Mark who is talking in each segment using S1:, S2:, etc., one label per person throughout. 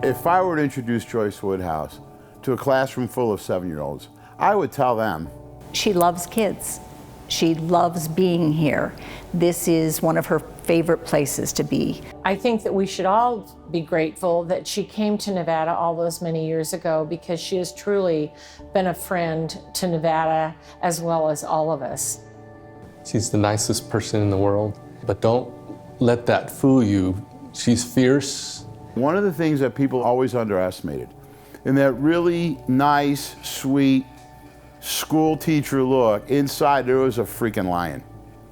S1: If I were to introduce Joyce Woodhouse to a classroom full of 7-year-olds, I would tell them,
S2: she loves kids. She loves being here. This is one of her favorite places to be.
S3: I think that we should all be grateful that she came to Nevada all those many years ago, because she has truly been a friend to Nevada as well as all of us.
S4: She's the nicest person in the world, but don't let that fool you. She's fierce.
S1: one of the things that people always underestimated, in that really nice, sweet school teacher look, inside there was a freaking lion.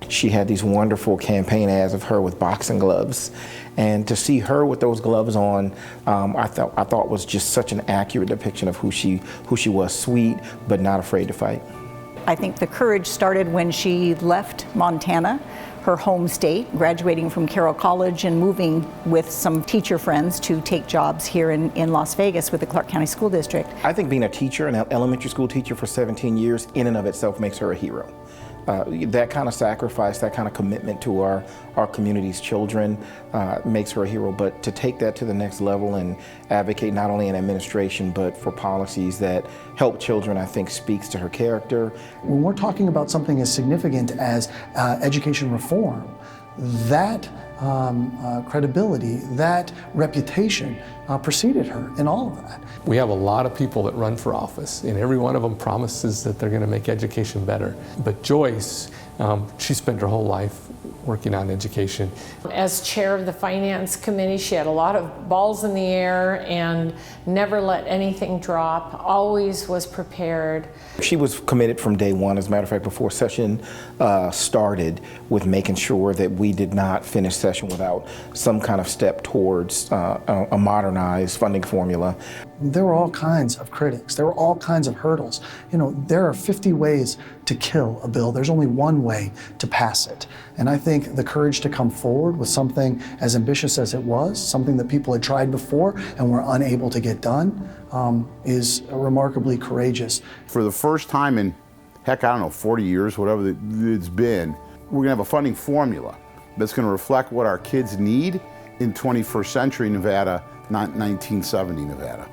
S5: She had these wonderful campaign ads of her with boxing gloves, and to see her with those gloves on, I thought was just such an accurate depiction of who she was, sweet but not afraid to fight.
S2: I think the courage started when she left Montana, her home state, graduating from Carroll College and moving with some teacher friends to take jobs here in Las Vegas with the Clark County School District.
S5: I think being a teacher, an elementary school teacher for 17 years, in and of itself makes her a hero. That kind of sacrifice, that kind of commitment to our community's children makes her a hero. But to take that to the next level and advocate not only in administration but for policies that help children, I think speaks to her character.
S6: When we're talking about something as significant as education reform, that credibility, that reputation preceded her in all of that.
S4: We have a lot of people that run for office, and every one of them promises that they're going to make education better. But Joyce, she spent her whole life working on education.
S3: As chair of the finance committee, she had a lot of balls in the air and never let anything drop, always was prepared.
S5: She was committed from day one, as a matter of fact, before session started, with making sure that we did not finish session without some kind of step towards a modernized funding formula.
S6: There were all kinds of critics. There were all kinds of hurdles. You know, there are 50 ways to kill a bill. There's only one way to pass it. And I think the courage to come forward with something as ambitious as it was, something that people had tried before and were unable to get done, is remarkably courageous.
S1: For the first time in, heck, I don't know, 40 years, whatever it's been, we're gonna have a funding formula that's gonna reflect what our kids need in 21st century Nevada, not 1970 Nevada.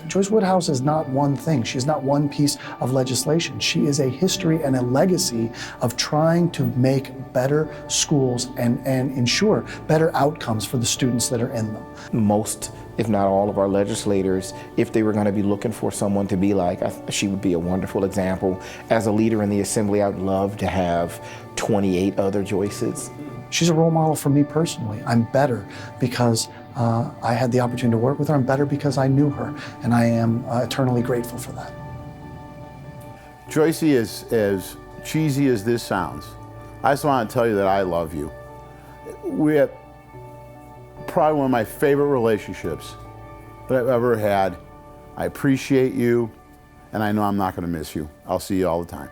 S6: Joyce Woodhouse is not one thing. She's not one piece of legislation. She is a history and a legacy of trying to make better schools and ensure better outcomes for the students that are in them.
S5: Most, if not all, of our legislators, if they were going to be looking for someone to be like, she would be a wonderful example. As a leader in the Assembly, I would love to have 28 other Joyces.
S6: She's a role model for me personally. I'm better because I had the opportunity to work with her. I'm better because I knew her, and I am eternally grateful for that.
S1: Joyce, as cheesy as this sounds, I just want to tell you that I love you. We have probably one of my favorite relationships that I've ever had. I appreciate you, and I know I'm not going to miss you. I'll see you all the time.